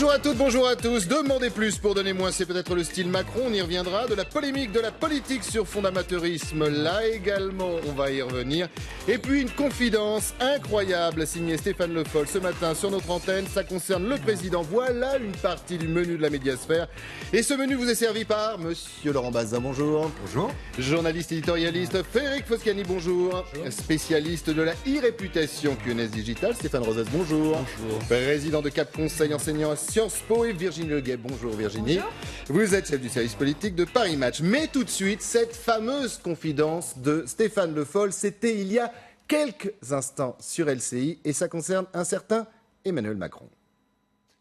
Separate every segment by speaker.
Speaker 1: Bonjour à toutes, bonjour à tous. Demandez plus pour donner moins, c'est peut-être le style Macron. On y reviendra. De la polémique, de la politique sur fond d'amateurisme, là également, on va y revenir. Et puis une confidence incroyable signée Stéphane Le Foll ce matin sur notre antenne. Ça concerne le président. Voilà une partie du menu de la médiasphère. Et ce menu vous est servi par Monsieur Laurent Bazin, bonjour.
Speaker 2: Bonjour.
Speaker 1: Journaliste éditorialiste Frédéric Foscani, bonjour. Spécialiste de la e-réputation QNS Digital, Stéphane Rosès, bonjour.
Speaker 2: Bonjour.
Speaker 1: Président de Cap Conseil, enseignant à Sciences Po, et Virginie Leguet. Bonjour Virginie.
Speaker 3: Bonjour.
Speaker 1: Vous êtes chef du service politique de Paris Match. Mais tout de suite, cette fameuse confidence de Stéphane Le Foll, c'était il y a quelques instants sur LCI et ça concerne un certain Emmanuel Macron.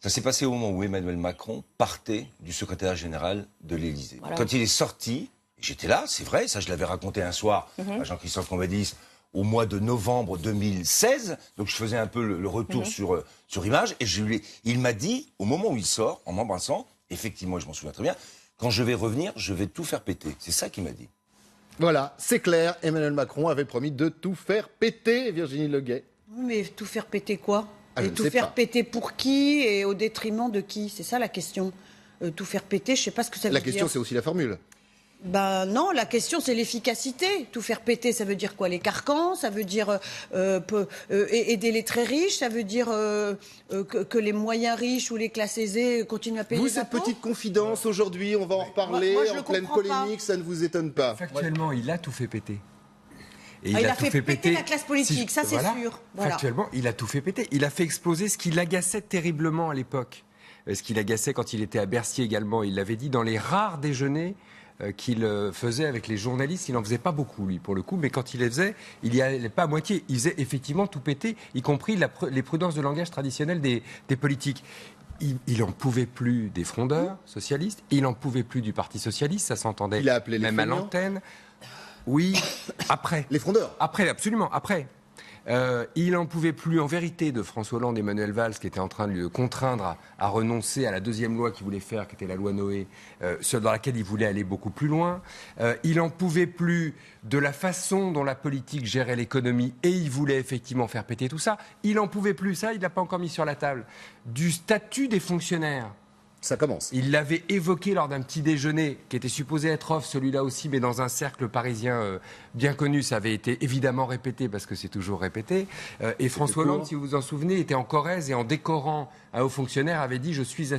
Speaker 4: Ça s'est passé au moment où Emmanuel Macron partait du secrétaire général de l'Élysée.
Speaker 3: Voilà.
Speaker 4: Quand il est sorti, j'étais là, c'est vrai, ça je l'avais raconté un soir à Jean-Christophe Convedis au mois de novembre 2016. Donc je faisais un peu le retour sur image et il m'a dit, au moment où il sort, en m'embrassant, effectivement, je m'en souviens très bien, quand je vais revenir, je vais tout faire péter. C'est ça qu'il m'a dit.
Speaker 1: Voilà, c'est clair, Emmanuel Macron avait promis de tout faire péter, Virginie Leguet.
Speaker 3: Mais tout faire péter quoi?
Speaker 1: Je
Speaker 3: Et
Speaker 1: ne
Speaker 3: tout
Speaker 1: sais
Speaker 3: faire
Speaker 1: pas.
Speaker 3: péter pour qui et au détriment de qui? C'est ça la question. Tout faire péter, je ne sais pas ce que ça veut dire.
Speaker 1: La question, c'est aussi la formule.
Speaker 3: Ben non, la question c'est l'efficacité. Tout faire péter, ça veut dire quoi? Les carcans, ça veut dire aider les très riches, ça veut dire que les moyens riches ou les classes aisées continuent à payer
Speaker 1: Vous,
Speaker 3: les
Speaker 1: cette
Speaker 3: impôts.
Speaker 1: petite confidence aujourd'hui, on va en reparler
Speaker 3: Moi, je
Speaker 1: en
Speaker 3: le
Speaker 1: pleine
Speaker 3: comprends pas.
Speaker 1: polémique, ça ne vous étonne pas.
Speaker 2: Factuellement, il a tout fait péter. Et
Speaker 3: Il a fait péter la classe politique, ça, c'est sûr. Voilà.
Speaker 2: Factuellement, il a tout fait péter. Il a fait exploser ce qui l'agaçait terriblement à l'époque. Ce qui l'agaçait quand il était à Bercy également. Il l'avait dit dans les rares déjeuners qu'il faisait avec les journalistes. Il n'en faisait pas beaucoup, lui, pour le coup. Mais quand il les faisait, il n'y allait pas à moitié. Il faisait effectivement tout péter, y compris les prudences de langage traditionnelles des politiques. Il n'en pouvait plus des frondeurs socialistes. Il n'en pouvait plus du Parti socialiste. Ça s'entendait
Speaker 1: Il a appelé les
Speaker 2: même à
Speaker 1: feignants.
Speaker 2: l'antenne. Oui, après.
Speaker 1: Les frondeurs.
Speaker 2: Après, absolument, après. Il n'en pouvait plus, en vérité, de François Hollande et Manuel Valls, qui étaient en train de le contraindre à renoncer à la deuxième loi qu'il voulait faire, qui était la loi Noé, dans laquelle il voulait aller beaucoup plus loin. Il n'en pouvait plus de la façon dont la politique gérait l'économie, et il voulait effectivement faire péter tout ça. Il n'en pouvait plus, ça, il ne l'a pas encore mis sur la table, du statut des fonctionnaires.
Speaker 1: Ça commence.
Speaker 2: Il l'avait évoqué lors d'un petit déjeuner qui était supposé être off, celui-là aussi, mais dans un cercle parisien bien connu. Ça avait été évidemment répété parce que c'est toujours répété. Et François Hollande, si vous vous en souvenez, était en Corrèze et en décorant un haut fonctionnaire avait dit « Je suis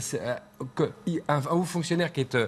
Speaker 2: un haut fonctionnaire qui est,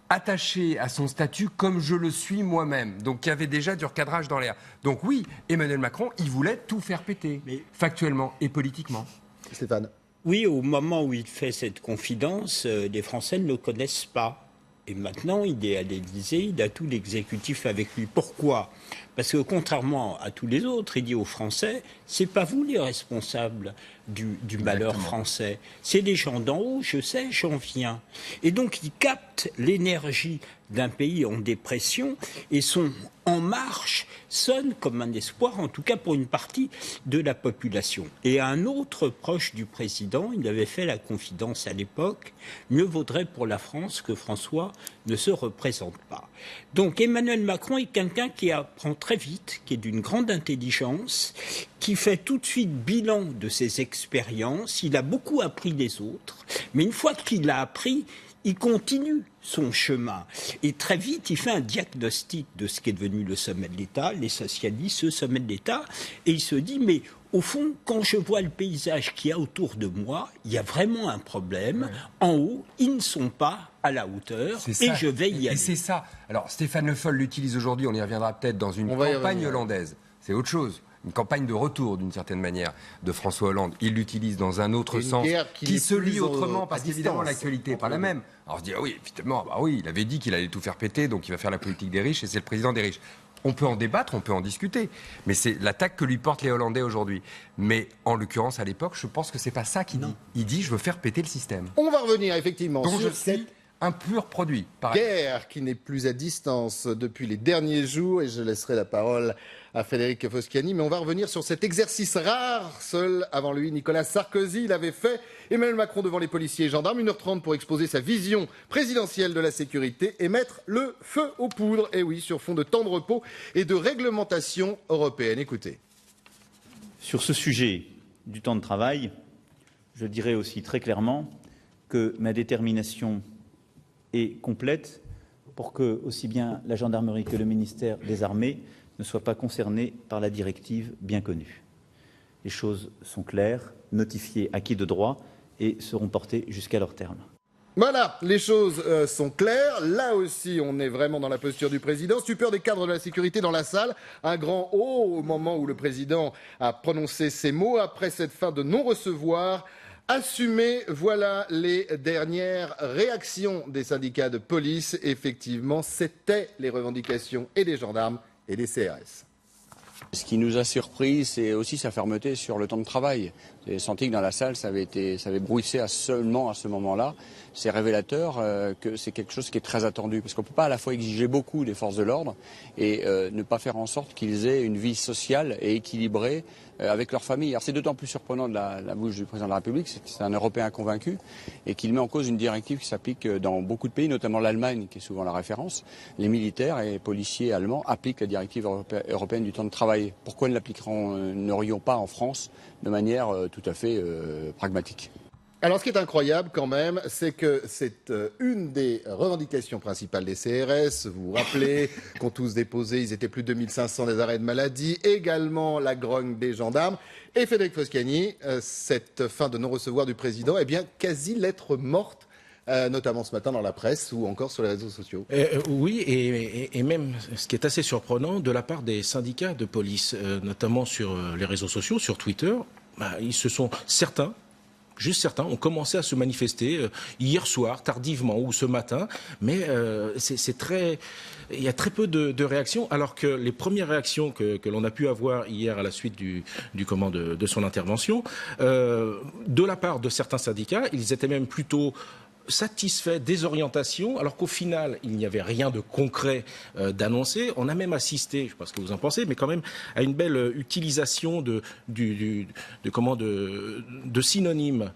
Speaker 2: attaché à son statut comme je le suis moi-même ». Donc il y avait déjà du recadrage dans l'air. Donc oui, Emmanuel Macron, il voulait tout faire péter, factuellement et politiquement.
Speaker 1: Stéphane.
Speaker 5: Oui, au moment où il fait cette confidence, les Français ne le connaissent pas. Et maintenant, il est à l'Élysée, il a tout l'exécutif avec lui. Pourquoi? Parce que contrairement à tous les autres, il dit aux Français, c'est pas vous les responsables du malheur français. C'est les gens d'en haut, je sais, j'en viens. Et donc, il capte l'énergie d'un pays en dépression et son En Marche sonne comme un espoir, en tout cas pour une partie de la population. Et un autre proche du président, il avait fait la confidence à l'époque, mieux vaudrait pour la France que François ne se représente pas. Donc Emmanuel Macron est quelqu'un qui apprend très vite, qui est d'une grande intelligence, qui fait tout de suite bilan de ses expériences. Il a beaucoup appris des autres, mais une fois qu'il a appris, il continue son chemin. Et très vite, il fait un diagnostic de ce qui est devenu le sommet de l'État, les socialistes, ce sommet de l'État, et il se dit, mais au fond, quand je vois le paysage qu'il y a autour de moi, il y a vraiment un problème. En haut, ils ne sont pas à la hauteur, et je vais y aller.
Speaker 2: Et c'est ça. Alors, Stéphane Le Foll l'utilise aujourd'hui, on y reviendra peut-être dans une campagne hollandaise. C'est autre chose. Une campagne de retour, d'une certaine manière, de François Hollande. Il l'utilise dans un autre sens, qui se lit autrement, parce qu'évidemment, l'actualité n'est pas la même. Alors, on se dit, ah oui, évidemment, bah oui, il avait dit qu'il allait tout faire péter, donc il va faire la politique des riches, et c'est le président des riches. On peut en débattre, on peut en discuter, mais c'est l'attaque que lui portent les Hollandais aujourd'hui. Mais en l'occurrence, à l'époque, je pense que c'est pas ça qu'il dit. Il dit, je veux faire péter le système.
Speaker 1: On va revenir effectivement
Speaker 2: Donc
Speaker 1: sur
Speaker 2: je
Speaker 1: cette
Speaker 2: suis un pur produit. Pareil.
Speaker 1: guerre qui n'est plus à distance depuis les derniers jours, et je laisserai la parole à Frédéric Foscani, mais on va revenir sur cet exercice rare. Seul avant lui, Nicolas Sarkozy l'avait fait. Emmanuel Macron devant les policiers et gendarmes, 1h30 pour exposer sa vision présidentielle de la sécurité et mettre le feu aux poudres. Et oui, sur fond de temps de repos et de réglementation européenne. Écoutez.
Speaker 6: Sur ce sujet du temps de travail, je dirais aussi très clairement que ma détermination est complète pour que aussi bien la gendarmerie que le ministère des Armées ne soient pas concernés par la directive bien connue. Les choses sont claires, notifiées, acquis de droit et seront portées jusqu'à leur terme.
Speaker 1: Voilà, les choses sont claires. Là aussi, on est vraiment dans la posture du président. Stupeur des cadres de la sécurité dans la salle. Un grand « oh » au moment où le président a prononcé ces mots. Après cette fin de non-recevoir assumée, voilà les dernières réactions des syndicats de police. Effectivement, c'était les revendications et des gendarmes et des CRS.
Speaker 7: Ce qui nous a surpris, c'est aussi sa fermeté sur le temps de travail. Vous avez senti que dans la salle, ça avait bruissé seulement à ce moment-là. C'est révélateur que c'est quelque chose qui est très attendu. Parce qu'on ne peut pas à la fois exiger beaucoup des forces de l'ordre et ne pas faire en sorte qu'ils aient une vie sociale et équilibrée avec leur famille. Alors c'est d'autant plus surprenant de la bouche du président de la République, c'est un Européen convaincu et qu'il met en cause une directive qui s'applique dans beaucoup de pays, notamment l'Allemagne, qui est souvent la référence. Les militaires et policiers allemands appliquent la directive européenne du temps de travail. Pourquoi n'aurions pas en France de manière tout à fait pragmatique ?
Speaker 1: Alors, ce qui est incroyable quand même, c'est que c'est une des revendications principales des CRS. Vous vous rappelez qu'ont tous déposé, ils étaient plus de 2500 des arrêts de maladie, également la grogne des gendarmes. Et Frédéric Foscani, cette fin de non-recevoir du président, eh bien, quasi lettre morte. Notamment ce matin dans la presse ou encore sur les réseaux sociaux.
Speaker 8: Oui, et même ce qui est assez surprenant de la part des syndicats de police, notamment sur les réseaux sociaux, sur Twitter, ils se sont certains ont commencé à se manifester hier soir, tardivement, ou ce matin, mais il y a très peu de réactions, alors que les premières réactions que l'on a pu avoir hier à la suite de son intervention, de la part de certains syndicats, ils étaient même plutôt satisfait des orientations, alors qu'au final, il n'y avait rien de concret d'annoncé. On a même assisté, je ne sais pas ce que vous en pensez, mais quand même à une belle utilisation de synonymes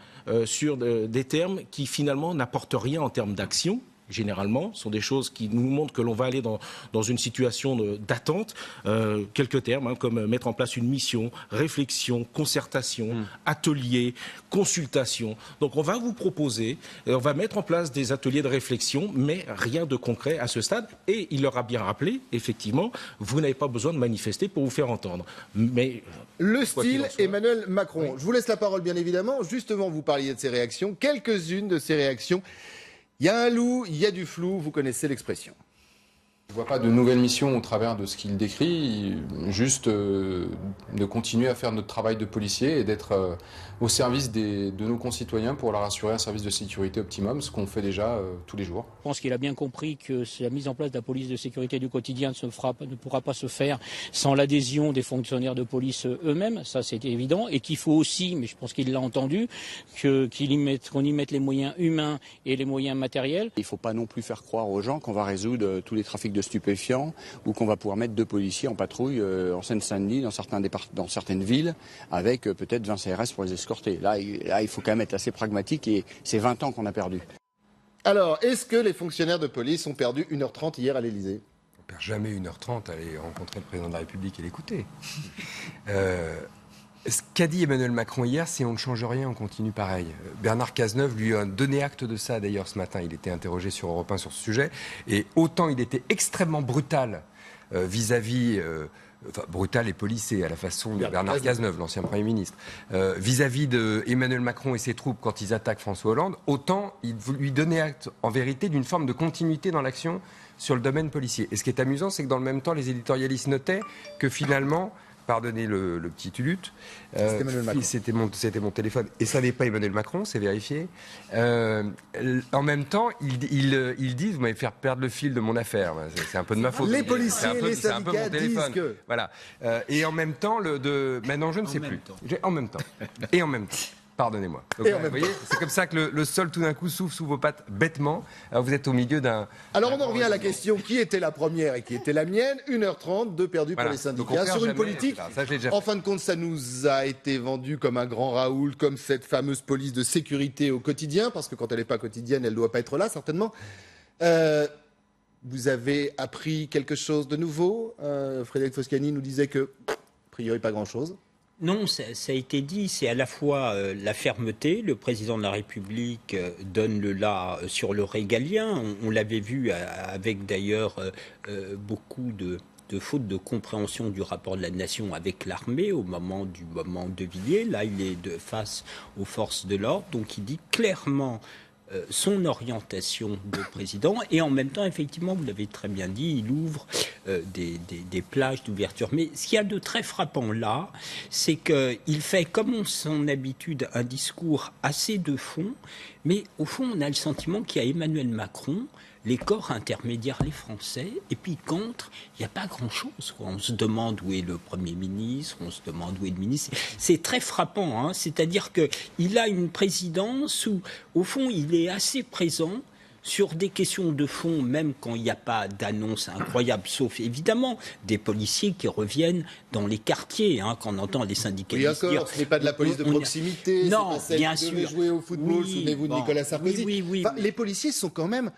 Speaker 8: sur des termes qui finalement n'apportent rien en termes d'action. Généralement, sont des choses qui nous montrent que l'on va aller dans une situation d'attente. Quelques termes, comme mettre en place une mission, réflexion, concertation, atelier, consultation. Donc on va vous proposer, on va mettre en place des ateliers de réflexion, mais rien de concret à ce stade. Et il leur a bien rappelé, effectivement, vous n'avez pas besoin de manifester pour vous faire entendre. Mais
Speaker 1: le style Emmanuel Macron. Oui. Je vous laisse la parole, bien évidemment. Justement, vous parliez de ces réactions. Quelques-unes de ces réactions. Il y a un loup, il y a du flou, vous connaissez l'expression.
Speaker 9: Je ne vois pas de nouvelle mission au travers de ce qu'il décrit, juste de continuer à faire notre travail de policier et d'être au service de nos concitoyens pour leur assurer un service de sécurité optimum, ce qu'on fait déjà tous les jours.
Speaker 10: Je pense qu'il a bien compris que la mise en place de la police de sécurité du quotidien ne pourra pas se faire sans l'adhésion des fonctionnaires de police eux-mêmes, ça c'est évident, et qu'il faut aussi, mais je pense qu'il l'a entendu, qu'on y mette les moyens humains et les moyens matériels.
Speaker 7: Il ne faut pas non plus faire croire aux gens qu'on va résoudre tous les trafics de stupéfiants ou qu'on va pouvoir mettre 2 policiers en patrouille en Seine-Saint-Denis, dans certaines villes, avec peut-être 20 CRS pour les escorter. Là, il faut quand même être assez pragmatique et c'est 20 ans qu'on a perdu.
Speaker 1: Alors, est-ce que les fonctionnaires de police ont perdu 1h30 hier à l'Élysée ?
Speaker 2: On ne perd jamais 1h30 à aller rencontrer le président de la République et l'écouter. Ce qu'a dit Emmanuel Macron hier, c'est on ne change rien, on continue pareil. Bernard Cazeneuve lui a donné acte de ça d'ailleurs ce matin. Il était interrogé sur Europe 1 sur ce sujet. Et autant il était extrêmement brutal vis-à-vis... brutal et policé à la façon de Bernard Cazeneuve, l'ancien Premier ministre, vis-à-vis de Emmanuel Macron et ses troupes quand ils attaquent François Hollande, autant il lui donnait acte en vérité d'une forme de continuité dans l'action sur le domaine policier. Et ce qui est amusant, c'est que dans le même temps, les éditorialistes notaient que finalement... Pardonnez le petit tulute. C'était mon téléphone. Et ça n'est pas Emmanuel Macron, c'est vérifié. En même temps, ils disent, vous m'avez fait perdre le fil de mon affaire. C'est un peu de ma faute.
Speaker 1: Les policiers, les syndicats disent que...
Speaker 2: Voilà. Et en même temps, maintenant je ne sais plus. En même temps. Et en même temps. Pardonnez-moi. Donc, vous voyez, c'est comme ça que le sol tout d'un coup s'ouvre sous vos pattes bêtement. Alors vous êtes au milieu d'un...
Speaker 1: Alors on en revient à la question qui était la première et qui était la mienne. 1h30, 2 perdus pour les syndicats. Sur une politique, en fin de compte, ça nous a été vendu comme un grand Raoul, comme cette fameuse police de sécurité au quotidien, parce que quand elle n'est pas quotidienne, elle ne doit pas être là, certainement. Vous avez appris quelque chose de nouveau. Frédéric Foscani nous disait que, a priori, pas grand-chose.
Speaker 5: Non, ça a été dit, c'est à la fois la fermeté, le président de la République donne le là sur le régalien, on l'avait vu avec d'ailleurs beaucoup de fautes de compréhension du rapport de la nation avec l'armée au moment de Villiers. Là, il est face aux forces de l'ordre, donc il dit clairement son orientation de président, et en même temps, effectivement, vous l'avez très bien dit, il ouvre des plages d'ouverture. Mais ce qu'il y a de très frappant là, c'est qu'il fait, comme son habitude, un discours assez de fond, mais au fond, on a le sentiment qu'il y a Emmanuel Macron, les corps intermédiaires, les Français, et puis contre, il n'y a pas grand-chose. On se demande où est le Premier ministre, on se demande où est le ministre. C'est très frappant, hein. C'est-à-dire qu'il a une présidence où, au fond, il est assez présent sur des questions de fond, même quand il n'y a pas d'annonce incroyable, sauf évidemment des policiers qui reviennent dans les quartiers, hein, quand on entend les syndicalistes dire...
Speaker 1: ce n'est pas de la police de proximité,
Speaker 5: non,
Speaker 1: c'est pas celle
Speaker 5: bien
Speaker 1: qui
Speaker 5: sûr.
Speaker 1: devait jouer au football, souvenez-vous de Nicolas Sarkozy.
Speaker 5: Oui.
Speaker 1: Les policiers sont quand même...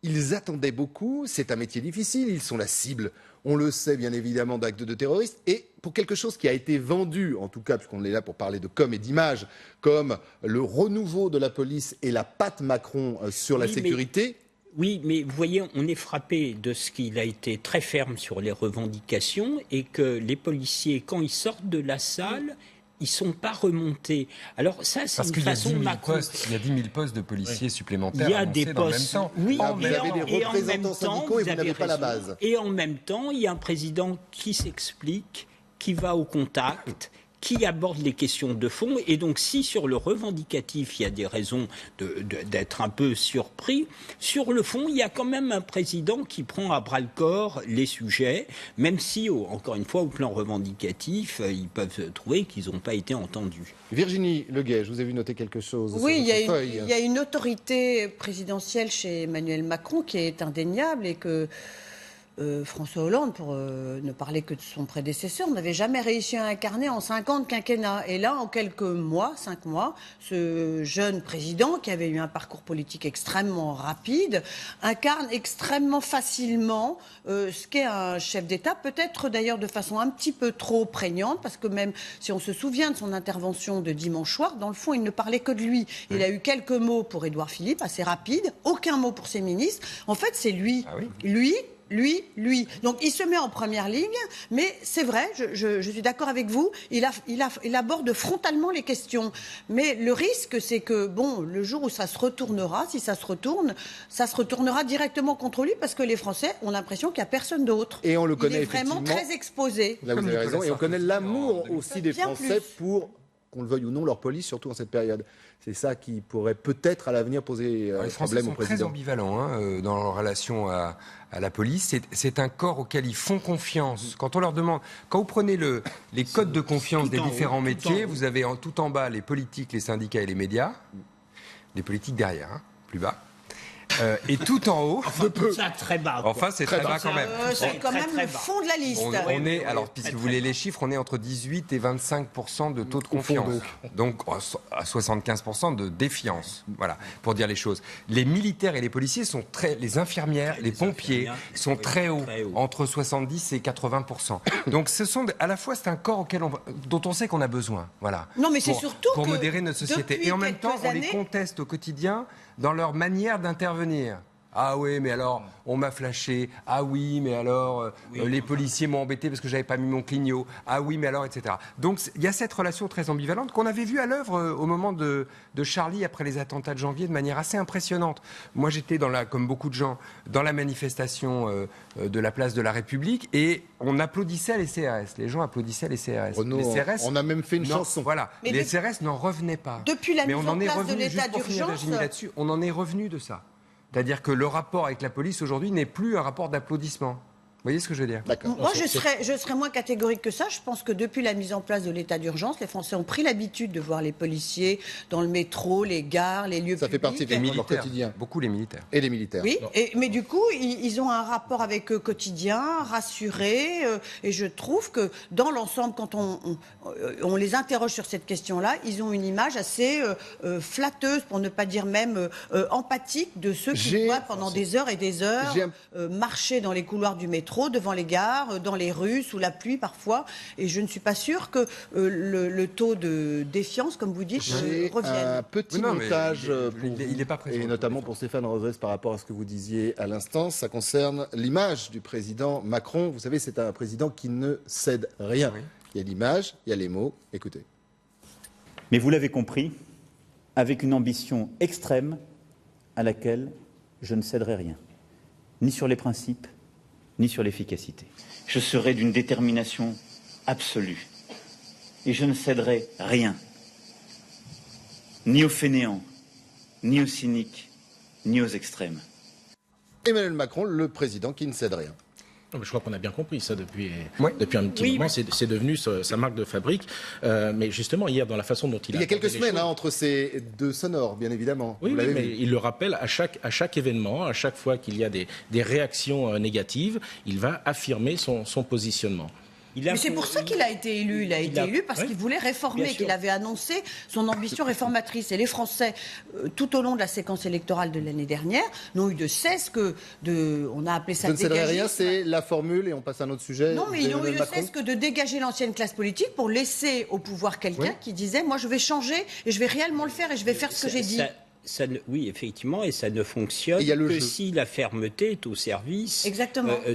Speaker 1: Ils attendaient beaucoup, c'est un métier difficile, ils sont la cible, on le sait bien évidemment, d'actes de terroristes, et pour quelque chose qui a été vendu, en tout cas, puisqu'on est là pour parler de com et d'image, comme le renouveau de la police et la patte Macron sur la sécurité...
Speaker 5: Oui, mais vous voyez, on est frappé de ce qu'il a été très ferme sur les revendications, et que les policiers, quand ils sortent de la salle... ils ne sont pas remontés. Alors ça, c'est une façon Macron.
Speaker 2: Il y a 10 000 postes de policiers supplémentaires.
Speaker 5: Il y a des postes.
Speaker 1: Oui, vous avez des représentants syndicaux et vous n'avez pas la base.
Speaker 5: Et en même temps, il y a un président qui s'explique, qui va au contact, qui aborde les questions de fond. Et donc, si sur le revendicatif, il y a des raisons d'être un peu surpris, sur le fond, il y a quand même un président qui prend à bras-le-corps les sujets, même si, encore une fois, au plan revendicatif, ils peuvent trouver qu'ils n'ont pas été entendus.
Speaker 1: Virginie Leguet, je vous ai vu noter quelque chose.
Speaker 3: Oui, il y a une autorité présidentielle chez Emmanuel Macron qui est indéniable et que François Hollande, pour ne parler que de son prédécesseur, n'avait jamais réussi à incarner en 50 quinquennats. Et là, en quelques mois, 5 mois, ce jeune président, qui avait eu un parcours politique extrêmement rapide, incarne extrêmement facilement ce qu'est un chef d'État, peut-être d'ailleurs de façon un petit peu trop prégnante, parce que même si on se souvient de son intervention de dimanche soir, dans le fond, il ne parlait que de lui. Il a eu quelques mots pour Édouard Philippe, assez rapides, aucun mot pour ses ministres. En fait, c'est lui.
Speaker 2: Ah oui.
Speaker 3: Lui. Donc il se met en première ligne, mais c'est vrai, je suis d'accord avec vous, il aborde frontalement les questions. Mais le risque, c'est que, bon, le jour où ça se retournera, si ça se retournera directement contre lui, parce que les Français ont l'impression qu'il n'y a personne d'autre.
Speaker 1: Et on le connaît,
Speaker 3: il est vraiment très exposé.
Speaker 1: Là, vous avez raison, et on connaît l'amour aussi des Français pour, qu'on le veuille ou non, leur police, surtout en cette période. C'est ça qui problème peut-être à l'avenir poser problème au président.
Speaker 2: Les Français sont très ambivalents dans leur relation à la police. C'est un corps auquel ils font confiance. Quand on leur demande, quand vous prenez les codes de confiance des différents métiers, vous avez tout en bas les politiques, les syndicats et les médias. Les politiques derrière, plus bas. Et tout en haut,
Speaker 5: ça très bas.
Speaker 2: Enfin, c'est très bas quand même.
Speaker 3: C'est quand même le fond de la liste.
Speaker 2: On est, alors, puisque vous voulez les chiffres, on est entre 18 et 25% de taux de confiance. Donc, à 75% de défiance. Voilà, pour dire les choses. Les militaires et les policiers sont les infirmières, les pompiers sont très hauts, entre 70 et 80%. Donc, à la fois, c'est un corps dont on sait qu'on a besoin. Voilà.
Speaker 3: Non, mais c'est surtout
Speaker 2: pour modérer notre société. Et en même temps, on les conteste au quotidien dans leur manière d'intervenir. Ah oui, mais alors, on m'a flashé. Ah oui, mais alors, les policiers m'ont embêté parce que j'avais pas mis mon clignot. Ah oui, mais alors, etc. Donc, il y a cette relation très ambivalente qu'on avait vue à l'œuvre au moment de Charlie, après les attentats de janvier, de manière assez impressionnante. Moi, j'étais, comme beaucoup de gens, dans la manifestation de la place de la République et on applaudissait les CRS. Les gens applaudissaient les CRS.
Speaker 1: Renaud,
Speaker 2: les CRS
Speaker 1: on a même fait une chanson.
Speaker 2: Voilà. Mais les CRS n'en revenaient pas.
Speaker 3: Depuis la mise en place de l'état d'urgence,
Speaker 2: on en est revenu de ça. C'est-à-dire que le rapport avec la police aujourd'hui n'est plus un rapport d'applaudissement. Vous voyez ce que je veux dire?
Speaker 3: D'accord. Moi, je serais moins catégorique que ça. Je pense que depuis la mise en place de l'état d'urgence, les Français ont pris l'habitude de voir les policiers dans le métro, les gares, les lieux publics.
Speaker 1: Ça fait partie de leur quotidien.
Speaker 2: Beaucoup les militaires.
Speaker 1: Et les militaires.
Speaker 3: Oui, mais du coup, ils ont un rapport avec eux quotidien, rassuré. Et je trouve que dans l'ensemble, quand on les interroge sur cette question-là, ils ont une image assez flatteuse, pour ne pas dire même empathique, de ceux qui doivent pendant des heures et des heures marcher dans les couloirs du métro métro, devant les gares, dans les rues, sous la pluie parfois. Et je ne suis pas sûre que le taux de défiance, comme vous dites, revienne.
Speaker 1: Un petit montage,
Speaker 2: il n'est pas présent.
Speaker 1: Et notamment pour Stéphane Rosès par rapport à ce que vous disiez à l'instant. Ça concerne l'image du président Macron. Vous savez, c'est un président qui ne cède rien. Oui. Il y a l'image, il y a les mots. Écoutez.
Speaker 6: Mais vous l'avez compris, avec une ambition extrême à laquelle je ne céderai rien, ni sur les principes, ni sur l'efficacité. Je serai d'une détermination absolue et je ne céderai rien, ni aux fainéants, ni aux cyniques, ni aux extrêmes.
Speaker 1: Emmanuel Macron, le président qui ne cède rien.
Speaker 8: Je crois qu'on a bien compris ça depuis un petit moment. C'est devenu sa marque de fabrique. Mais justement, hier, dans la façon dont il a...
Speaker 1: Il y a quelques semaines, entre ces deux sonores, bien évidemment.
Speaker 8: Oui, mais il le rappelle à chaque événement, à chaque fois qu'il y a des réactions négatives, il va affirmer son positionnement.
Speaker 3: Mais c'est pour ça qu'il a été élu. Il a été élu parce qu'il voulait réformer, qu'il avait annoncé son ambition réformatrice. Et les Français, tout au long de la séquence électorale de l'année dernière, n'ont eu de cesse on a appelé ça dégager.
Speaker 1: Je ne céderai rien, c'est la formule et on passe à un autre sujet.
Speaker 3: Non, mais ils n'ont eu de cesse que de dégager l'ancienne classe politique pour laisser au pouvoir quelqu'un qui disait « Moi, je vais changer et je vais réellement le faire et je vais faire ce que j'ai dit ».
Speaker 5: Oui, effectivement, et ça ne fonctionne que si la fermeté est au service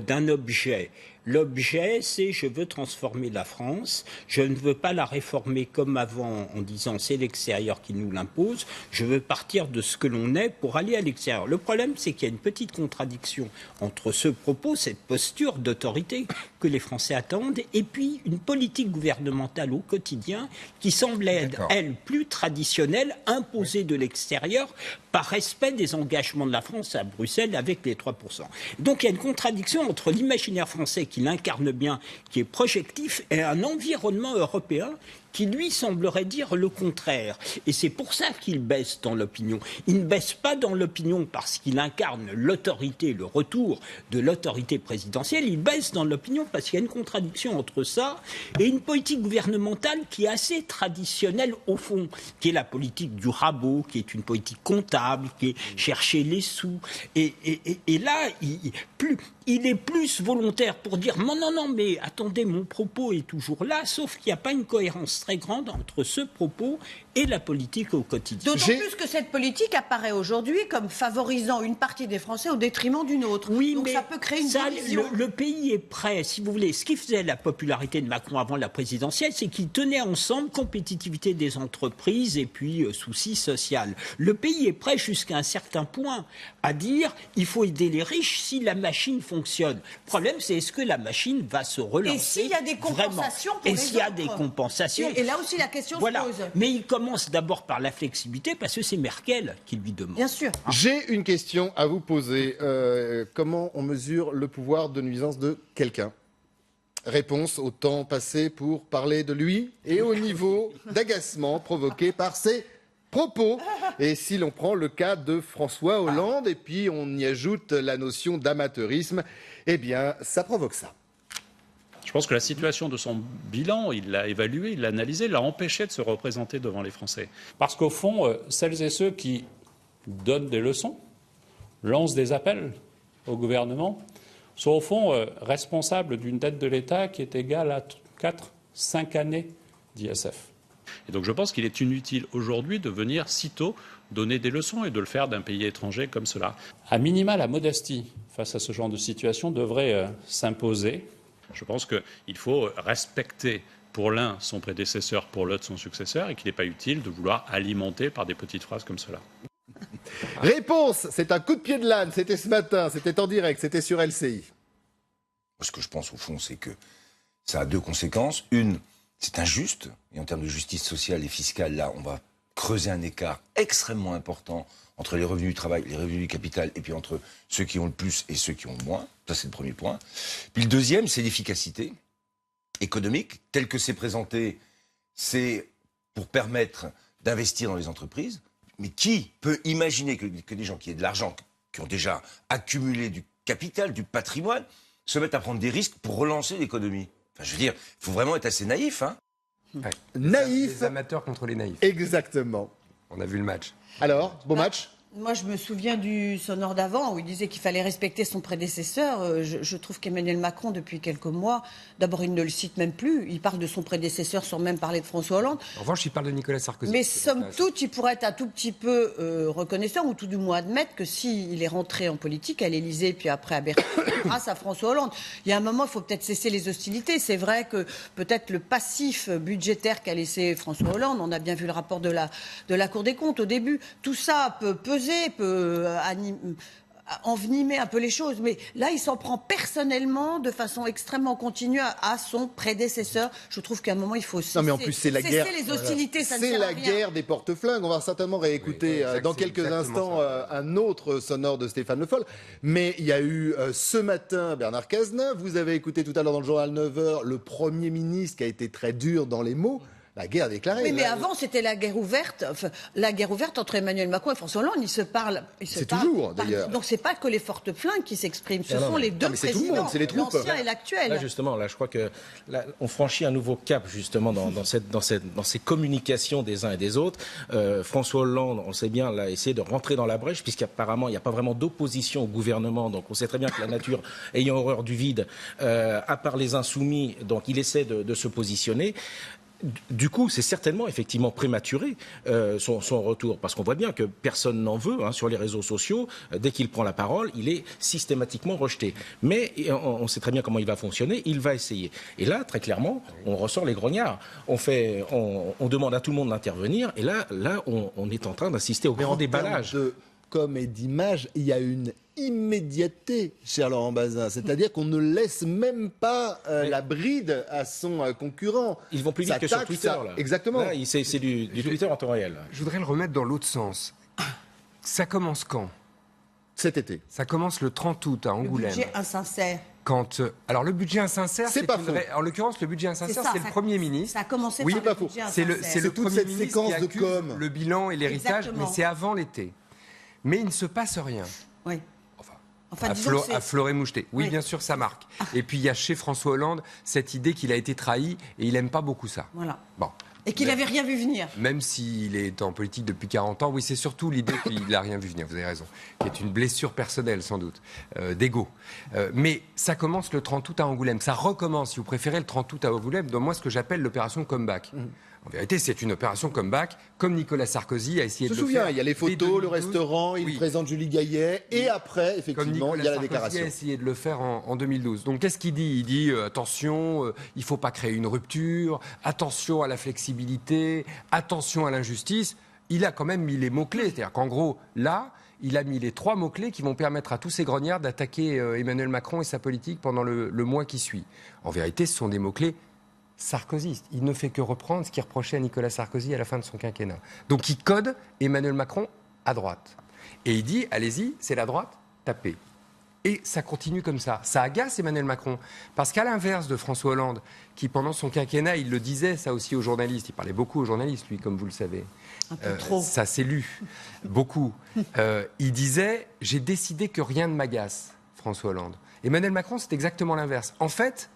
Speaker 5: d'un objet. L'objet, c'est je veux transformer la France, je ne veux pas la réformer comme avant en disant c'est l'extérieur qui nous l'impose, je veux partir de ce que l'on est pour aller à l'extérieur. Le problème, c'est qu'il y a une petite contradiction entre ce propos, cette posture d'autorité que les Français attendent, et puis une politique gouvernementale au quotidien qui semble être, elle, plus traditionnelle, imposée de l'extérieur par respect des engagements de la France à Bruxelles avec les 3%. Donc il y a une contradiction entre l'imaginaire français qui l'incarne bien, qui est projectif, et un environnement européen qui lui semblerait dire le contraire. Et c'est pour ça qu'il baisse dans l'opinion. Il ne baisse pas dans l'opinion parce qu'il incarne l'autorité, le retour de l'autorité présidentielle. Il baisse dans l'opinion parce qu'il y a une contradiction entre ça et une politique gouvernementale qui est assez traditionnelle au fond, qui est la politique du rabot, qui est une politique comptable, qui est chercher les sous. Et là, il est plus volontaire pour dire non, mais attendez, mon propos est toujours là, sauf qu'il n'y a pas une cohérence très grande entre ce propos et la politique au quotidien.
Speaker 3: D'autant plus que cette politique apparaît aujourd'hui comme favorisant une partie des Français au détriment d'une autre.
Speaker 5: Oui,
Speaker 3: donc
Speaker 5: mais
Speaker 3: ça peut créer une division.
Speaker 5: Le pays est prêt, si vous voulez. Ce qui faisait la popularité de Macron avant la présidentielle, c'est qu'il tenait ensemble compétitivité des entreprises et puis souci social. Le pays est prêt jusqu'à un certain point à dire il faut aider les riches si la machine fonctionne. Le problème, c'est est-ce que la machine va se relancer?
Speaker 3: Et s'il y a des compensations pour
Speaker 5: les
Speaker 3: autres.
Speaker 5: Et s'il y a des compensations.
Speaker 3: Et là aussi, la question se pose.
Speaker 5: Mais il commence d'abord par la flexibilité parce que c'est Merkel qui lui demande.
Speaker 3: Bien sûr.
Speaker 1: J'ai une question à vous poser. Comment on mesure le pouvoir de nuisance de quelqu'un? Réponse au temps passé pour parler de lui et au niveau d'agacement provoqué par ses propos. Et si l'on prend le cas de François Hollande et puis on y ajoute la notion d'amateurisme, eh bien, ça provoque ça.
Speaker 11: Je pense que la situation de son bilan, il l'a évalué, il l'a analysé, l'a empêché de se représenter devant les Français. Parce qu'au fond, celles et ceux qui donnent des leçons, lancent des appels au gouvernement, sont au fond responsables d'une dette de l'État qui est égale à 4-5 années d'ISF. Et donc je pense qu'il est inutile aujourd'hui de venir sitôt donner des leçons et de le faire d'un pays étranger comme cela. À minima, la modestie face à ce genre de situation devrait s'imposer. Je pense qu'il faut respecter pour l'un son prédécesseur, pour l'autre son successeur, et qu'il n'est pas utile de vouloir alimenter par des petites phrases comme cela.
Speaker 1: Réponse, c'est un coup de pied de l'âne, c'était ce matin, c'était en direct, c'était sur LCI.
Speaker 4: Ce que je pense au fond, c'est que ça a deux conséquences. Une, c'est injuste, et en termes de justice sociale et fiscale, là, on va creuser un écart extrêmement important entre les revenus du travail, les revenus du capital, et puis entre ceux qui ont le plus et ceux qui ont le moins. Ça, c'est le premier point. Puis le deuxième, c'est l'efficacité économique. Tel que c'est présenté, c'est pour permettre d'investir dans les entreprises. Mais qui peut imaginer que des gens qui aient de l'argent, qui ont déjà accumulé du capital, du patrimoine, se mettent à prendre des risques pour relancer l'économie? Enfin, je veux dire, il faut vraiment être assez naïf, hein.
Speaker 1: Naïf.
Speaker 2: Les amateurs contre les naïfs.
Speaker 1: Exactement.
Speaker 2: On a vu le match.
Speaker 1: Alors, beau match?
Speaker 3: Moi, je me souviens du sonore d'avant où il disait qu'il fallait respecter son prédécesseur. Je trouve qu'Emmanuel Macron, depuis quelques mois, d'abord, il ne le cite même plus. Il parle de son prédécesseur sans même parler de François Hollande.
Speaker 2: En revanche, il parle de Nicolas Sarkozy.
Speaker 3: Mais somme toute, il pourrait être un tout petit peu reconnaissant, ou tout du moins admettre que s'il est rentré en politique à l'Élysée, puis après à Bercy, grâce à François Hollande. Il y a un moment, il faut peut-être cesser les hostilités. C'est vrai que peut-être le passif budgétaire qu'a laissé François Hollande, on a bien vu le rapport de la Cour des comptes au début, tout ça peut peser, peut envenimer un peu les choses. Mais là, il s'en prend personnellement, de façon extrêmement continue, à son prédécesseur. Je trouve qu'à un moment, il faut cesser,
Speaker 1: non, mais en plus, c'est la guerre.
Speaker 3: Les hostilités, ça ne sert
Speaker 1: c'est
Speaker 3: à
Speaker 1: la
Speaker 3: rien.
Speaker 1: Guerre des porte-flingues. On va certainement réécouter dans quelques instants un autre sonore de Stéphane Le Foll. Mais il y a eu ce matin Bernard Cazeneuve. Vous avez écouté tout à l'heure dans le journal 9h le Premier ministre qui a été très dur dans les mots. La guerre déclarée.
Speaker 3: Oui, mais avant, c'était la guerre ouverte. Enfin, la guerre ouverte entre Emmanuel Macron et François Hollande. Ils se parlent.
Speaker 1: C'est toujours, d'ailleurs.
Speaker 3: Donc, c'est pas que les fortes flingues qui s'expriment. Ce sont les deux présidents, l'ancien et l'actuel.
Speaker 8: Là, justement, je crois que on franchit un nouveau cap, justement, dans ces communications des uns et des autres. François Hollande, on sait bien, a essayé de rentrer dans la brèche, puisqu'apparemment, il n'y a pas vraiment d'opposition au gouvernement. Donc, on sait très bien que la nature, ayant horreur du vide, à part les insoumis, donc il essaie de se positionner. Du coup, c'est certainement effectivement prématuré son retour, parce qu'on voit bien que personne n'en veut sur les réseaux sociaux. Dès qu'il prend la parole, il est systématiquement rejeté. Mais on sait très bien comment il va fonctionner. Il va essayer. Et là, très clairement, on ressort les grognards. On demande à tout le monde d'intervenir. Et là, on est en train d'assister au grand déballage.
Speaker 1: De com et d'image, il y a une immédiateté, cher Laurent Bazin. C'est-à-dire qu'on ne laisse même pas la bride à son concurrent.
Speaker 8: Ils vont plus vite que sur Twitter. Là.
Speaker 1: Exactement.
Speaker 8: Là, c'est du Twitter en temps réel.
Speaker 2: Je voudrais le remettre dans l'autre sens. Ça commence quand ?
Speaker 1: Cet été.
Speaker 2: Ça commence le 30 août à Angoulême.
Speaker 3: Le budget insincère.
Speaker 2: Alors le budget insincère,
Speaker 1: c'est pas faux.
Speaker 2: En l'occurrence, le budget insincère, c'est le Premier ministre.
Speaker 3: Ça a commencé
Speaker 2: oui,
Speaker 3: par le budget insincère.
Speaker 2: C'est le Premier ministre qui accuse le bilan et l'héritage, mais c'est avant l'été. Mais il ne se passe rien.
Speaker 3: Oui.
Speaker 2: Enfin, à Florey-Moucheté. Oui, bien sûr, ça marque. Et puis, il y a chez François Hollande cette idée qu'il a été trahi et il n'aime pas beaucoup ça.
Speaker 3: Voilà.
Speaker 2: Bon.
Speaker 3: Et qu'il n'avait rien vu venir.
Speaker 2: Même s'il est en politique depuis 40 ans, oui, c'est surtout l'idée qu'il n'a rien vu venir, vous avez raison, qui est une blessure personnelle, sans doute, d'ego. Mais ça commence le 30 août à Angoulême. Ça recommence, si vous préférez, le 30 août à Angoulême, dans moi, ce que j'appelle l'opération comeback. En vérité, c'est une opération comeback, comme Nicolas Sarkozy a essayé de le faire.
Speaker 1: Je me souviens, il y a les photos, le restaurant, il présente Julie Gaillet, et après, effectivement, il y a la déclaration.
Speaker 2: Sarkozy a essayé de le faire en 2012. Donc, qu'est-ce qu'il dit ? Il dit, attention, il ne faut pas créer une rupture, attention à la flexibilité, attention à l'injustice. Il a quand même mis les mots-clés. C'est-à-dire qu'en gros, là, il a mis les 3 mots-clés qui vont permettre à tous ces grognards d'attaquer Emmanuel Macron et sa politique pendant le mois qui suit. En vérité, ce sont des mots-clés sarkozyste. Il ne fait que reprendre ce qu'il reprochait à Nicolas Sarkozy à la fin de son quinquennat. Donc il code Emmanuel Macron à droite. Et il dit, allez-y, c'est la droite, tapez. Et ça continue comme ça. Ça agace Emmanuel Macron. Parce qu'à l'inverse de François Hollande, qui pendant son quinquennat, il le disait ça aussi aux journalistes, il parlait beaucoup aux journalistes, lui, comme vous le savez.
Speaker 3: Un peu trop.
Speaker 2: Ça s'est lu, beaucoup. Il disait, j'ai décidé que rien ne m'agace, François Hollande. Emmanuel Macron, c'est exactement l'inverse. En fait,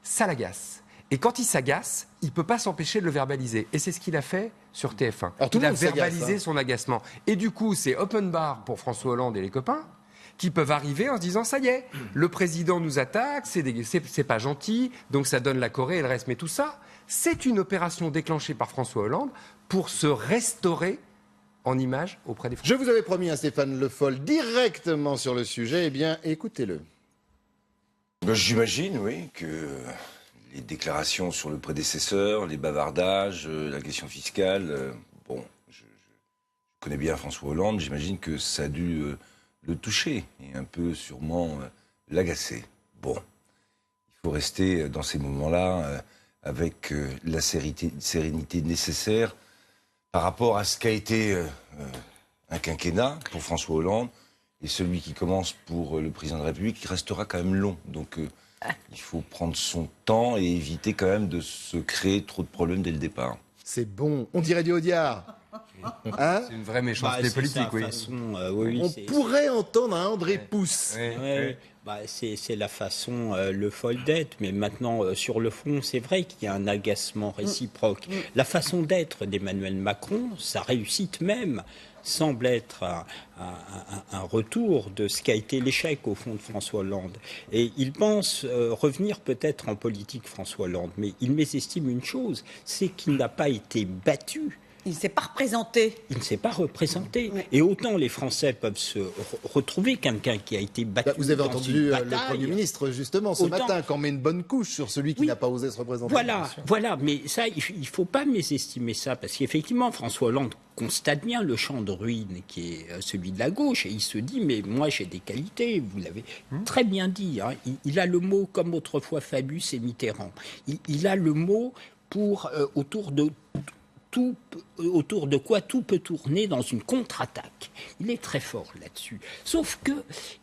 Speaker 2: ça l'agace. Et quand il s'agace, il ne peut pas s'empêcher de le verbaliser. Et c'est ce qu'il a fait sur TF1.
Speaker 1: Alors,
Speaker 2: il a verbalisé son agacement. Et du coup, c'est open bar pour François Hollande et les copains qui peuvent arriver en se disant, ça y est, le président nous attaque, c'est pas gentil, donc ça donne la Corée et le reste. Mais tout ça, c'est une opération déclenchée par François Hollande pour se restaurer en image auprès des Français.
Speaker 1: Je vous avais promis à Stéphane Le Foll directement sur le sujet. Eh bien, écoutez-le.
Speaker 4: J'imagine, oui, que les déclarations sur le prédécesseur, les bavardages, la question fiscale, je connais bien François Hollande, j'imagine que ça a dû le toucher et un peu sûrement l'agacer. Bon, il faut rester dans ces moments-là avec la sérénité nécessaire par rapport à ce qu'a été un quinquennat pour François Hollande et celui qui commence pour le président de la République, qui restera quand même long. Donc il faut prendre son temps et éviter quand même de se créer trop de problèmes dès le départ.
Speaker 1: C'est bon, on dirait du Audiard. Hein,
Speaker 2: c'est une vraie méchanceté politique, oui.
Speaker 1: On pourrait entendre un André Pousse.
Speaker 5: C'est la façon Le Foll d'être, mais maintenant, sur le fond, c'est vrai qu'il y a un agacement réciproque. La façon d'être d'Emmanuel Macron, sa réussite même, semble être un retour de ce qu'a été l'échec, au fond, de François Hollande. Et il pense revenir peut-être en politique, François Hollande, mais il mésestime une chose, c'est qu'il n'a pas été battu.
Speaker 3: Il ne s'est pas représenté.
Speaker 5: Il ne s'est pas représenté. Oui. Et autant les Français peuvent se retrouver quelqu'un qui a été battu.
Speaker 1: Vous avez entendu le Premier ministre, justement, ce matin, quand on met une bonne couche sur celui qui n'a pas osé se représenter.
Speaker 5: Voilà, mais ça, il ne faut pas mésestimer ça, parce qu'effectivement, François Hollande constate bien le champ de ruine qui est celui de la gauche, et il se dit, mais moi j'ai des qualités, vous l'avez très bien dit. Hein. Il a le mot, comme autrefois Fabius et Mitterrand, il a le mot pour autour de quoi tout peut tourner dans une contre-attaque. Il est très fort là-dessus. Sauf que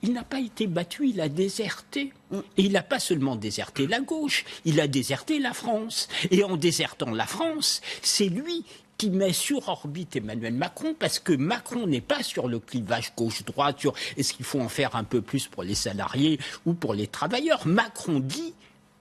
Speaker 5: il n'a pas été battu, il a déserté. Et il n'a pas seulement déserté la gauche, il a déserté la France. Et en désertant la France, c'est lui qui met sur orbite Emmanuel Macron, parce que Macron n'est pas sur le clivage gauche-droite, sur est-ce qu'il faut en faire un peu plus pour les salariés ou pour les travailleurs. Macron dit,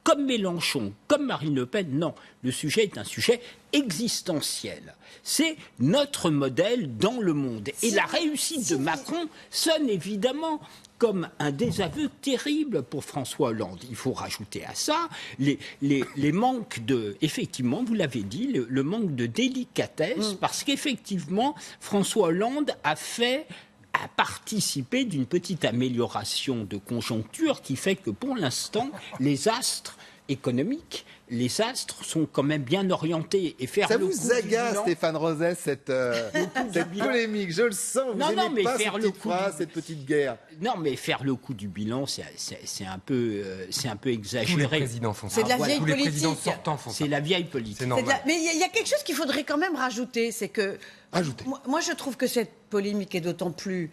Speaker 5: comme Mélenchon, comme Marine Le Pen, non. Le sujet est un sujet existentiel. C'est notre modèle dans le monde. Et la réussite de Macron sonne évidemment comme un désaveu terrible pour François Hollande. Il faut rajouter à ça les manques de... Effectivement, vous l'avez dit, le manque de délicatesse, parce qu'effectivement, François Hollande a participé d'une petite amélioration de conjoncture qui fait que pour l'instant, les astres économiques, les astres sont quand même bien orientés. Et faire
Speaker 1: ça vous agace, Stéphane Rozès, cette polémique, je le sens, vous n'aimez pas cette petite phrase, cette petite guerre.
Speaker 5: Non, mais faire le coup du bilan, c'est un peu exagéré.
Speaker 2: Tous les présidents font ça.
Speaker 3: C'est de la vieille politique.
Speaker 2: Les présidents sortants font ça.
Speaker 5: C'est la vieille politique.
Speaker 3: Mais il y a quelque chose qu'il faudrait quand même rajouter, c'est que... Moi, je trouve que cette polémique est d'autant plus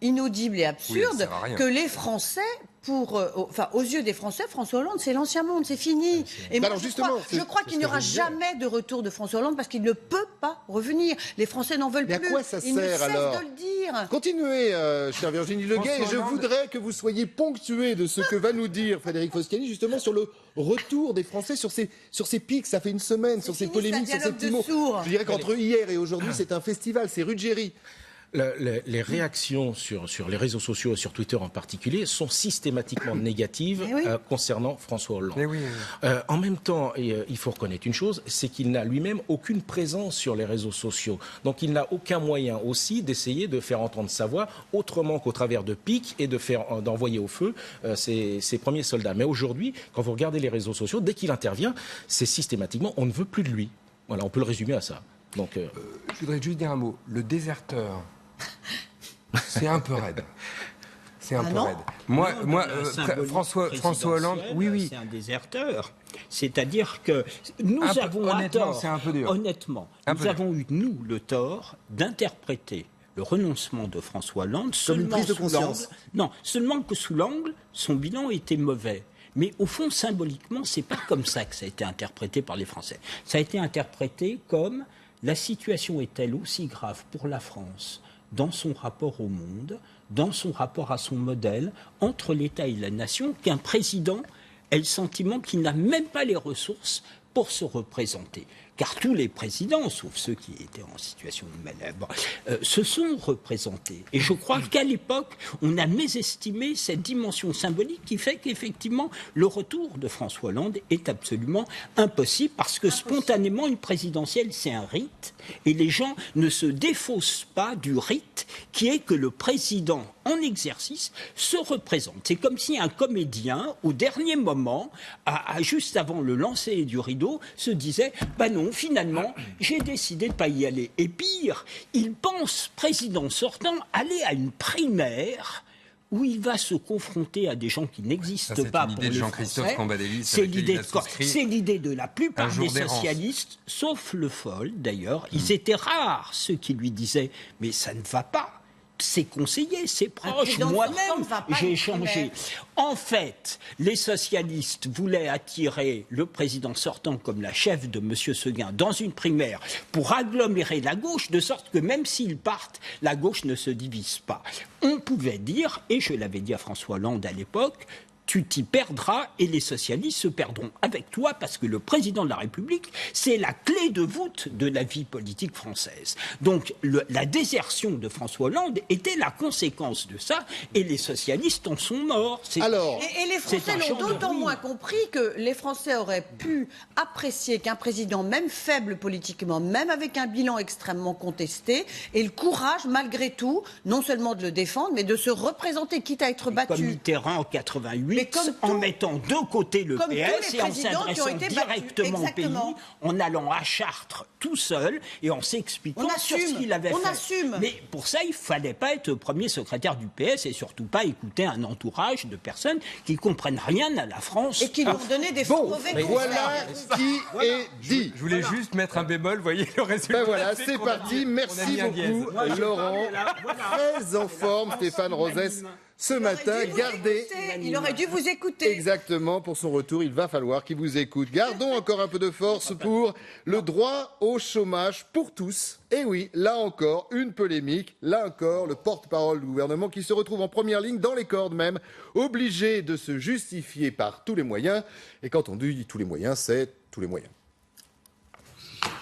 Speaker 3: inaudible et absurde que les Français... aux yeux des Français, François Hollande, c'est l'ancien monde, c'est fini. Et moi, je crois qu'il n'y aura jamais de retour de François Hollande parce qu'il ne peut pas revenir. Les Français n'en veulent plus.
Speaker 1: Mais à quoi ça sert alors ?
Speaker 3: Ils ne cessent de le dire.
Speaker 1: Continuez, chère Virginie Leguet, et je voudrais que vous soyez ponctués de ce que va nous dire Frédéric Foscani, justement sur le retour des Français sur ces pics. Ça fait une semaine, sur ces polémiques, sur ces petits mots. Je dirais qu'entre hier et aujourd'hui, c'est un festival, c'est Ruggieri.
Speaker 8: Les réactions sur les réseaux sociaux et sur Twitter en particulier sont systématiquement négatives concernant François Hollande. En même temps, il faut reconnaître une chose, c'est qu'il n'a lui-même aucune présence sur les réseaux sociaux. Donc il n'a aucun moyen aussi d'essayer de faire entendre sa voix autrement qu'au travers de pics et d'envoyer au feu ses premiers soldats. Mais aujourd'hui, quand vous regardez les réseaux sociaux, dès qu'il intervient, c'est systématiquement on ne veut plus de lui. Voilà, on peut le résumer à ça. Donc,
Speaker 2: je voudrais juste dire un mot. Le déserteur... C'est un peu raide. C'est un peu raide. François Hollande, oui.
Speaker 5: C'est un déserteur. C'est-à-dire que nous avons un tort.
Speaker 2: C'est un peu dur.
Speaker 5: Honnêtement, nous avons eu, nous, le tort d'interpréter le renoncement de François Hollande seulement que sous l'angle, son bilan était mauvais. Mais au fond, symboliquement, c'est pas comme ça que ça a été interprété par les Français. Ça a été interprété comme la situation est-elle aussi grave pour la France dans son rapport au monde, dans son rapport à son modèle, entre l'État et la nation, qu'un président ait le sentiment qu'il n'a même pas les ressources pour se représenter. Car tous les présidents, sauf ceux qui étaient en situation de manœuvre, se sont représentés. Et je crois qu'à l'époque, on a mésestimé cette dimension symbolique qui fait qu'effectivement, le retour de François Hollande est absolument impossible parce que spontanément, une présidentielle, c'est un rite et les gens ne se défaussent pas du rite qui est que le président en exercice se représente. C'est comme si un comédien, au dernier moment, juste avant le lancer du rideau, se disait « bah non, finalement, j'ai décidé de ne pas y aller ». Et pire, il pense, président sortant, aller à une primaire où il va se confronter à des gens qui n'existent pas pour les Français. C'est l'idée de la plupart des socialistes, sauf Le Foll d'ailleurs. Ils étaient rares ceux qui lui disaient « mais ça ne va pas ». Ses conseillers, ses proches, moi-même, j'ai changé. En fait, les socialistes voulaient attirer le président sortant comme la chef de M. Seguin dans une primaire pour agglomérer la gauche, de sorte que même s'ils partent, la gauche ne se divise pas. On pouvait dire, et je l'avais dit à François Hollande à l'époque, tu t'y perdras et les socialistes se perdront avec toi parce que le président de la République, c'est la clé de voûte de la vie politique française. Donc la désertion de François Hollande était la conséquence de ça et les socialistes en sont morts.
Speaker 3: Alors, et les Français l'ont d'autant moins compris que les Français auraient pu apprécier qu'un président, même faible politiquement, même avec un bilan extrêmement contesté, ait le courage, malgré tout, non seulement de le défendre, mais de se représenter, quitte à être battu.
Speaker 5: Comme Mitterrand en 88, en mettant de côté le PS et en s'adressant directement au pays, en allant à Chartres tout seul et en s'expliquant sur ce qu'il avait fait.
Speaker 3: On assume.
Speaker 5: Mais pour ça, il ne fallait pas être premier secrétaire du PS et surtout pas écouter un entourage de personnes qui ne comprennent rien à la France.
Speaker 3: Et qui lui ont donné des mauvais conseils.
Speaker 1: Voilà qui est dit.
Speaker 2: Je voulais juste mettre un bémol, voyez le résultat.
Speaker 1: Ben voilà, c'est parti. Merci beaucoup, Laurent. Très en forme, Stéphane Rosès. Ce matin, gardez...
Speaker 3: Il aurait dû vous écouter.
Speaker 1: Exactement, pour son retour, il va falloir qu'il vous écoute. Gardons encore un peu de force pour le droit au chômage pour tous. Et oui, là encore, une polémique. Là encore, le porte-parole du gouvernement qui se retrouve en première ligne, dans les cordes même, obligé de se justifier par tous les moyens. Et quand on dit tous les moyens, c'est tous les moyens.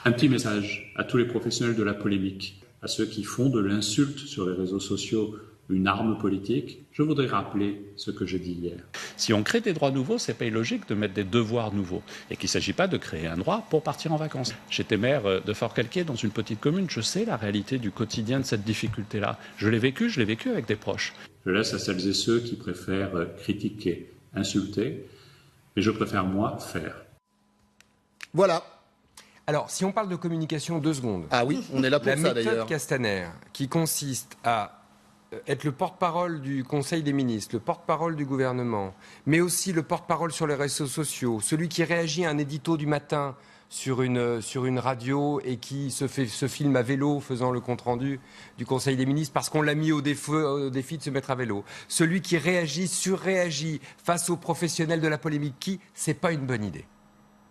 Speaker 11: Un petit message à tous les professionnels de la polémique, à ceux qui font de l'insulte sur les réseaux sociaux une arme politique, je voudrais rappeler ce que j'ai dit hier. Si on crée des droits nouveaux, c'est pas illogique de mettre des devoirs nouveaux. Et qu'il ne s'agit pas de créer un droit pour partir en vacances. J'étais maire de Fort-Calquier, dans une petite commune. Je sais la réalité du quotidien de cette difficulté-là. Je l'ai vécu avec des proches. Je laisse à celles et ceux qui préfèrent critiquer, insulter. Mais je préfère, moi, faire.
Speaker 1: Voilà.
Speaker 2: Alors, si on parle de communication, 2 secondes.
Speaker 1: Ah oui, on est là pour ça d'ailleurs.
Speaker 2: La méthode Castaner, qui consiste à être le porte-parole du Conseil des ministres, le porte-parole du gouvernement, mais aussi le porte-parole sur les réseaux sociaux, celui qui réagit à un édito du matin sur une radio et qui se filme à vélo faisant le compte-rendu du Conseil des ministres parce qu'on l'a mis au défi de se mettre à vélo. Celui qui réagit, surréagit face aux professionnels de la polémique, c'est pas une bonne idée.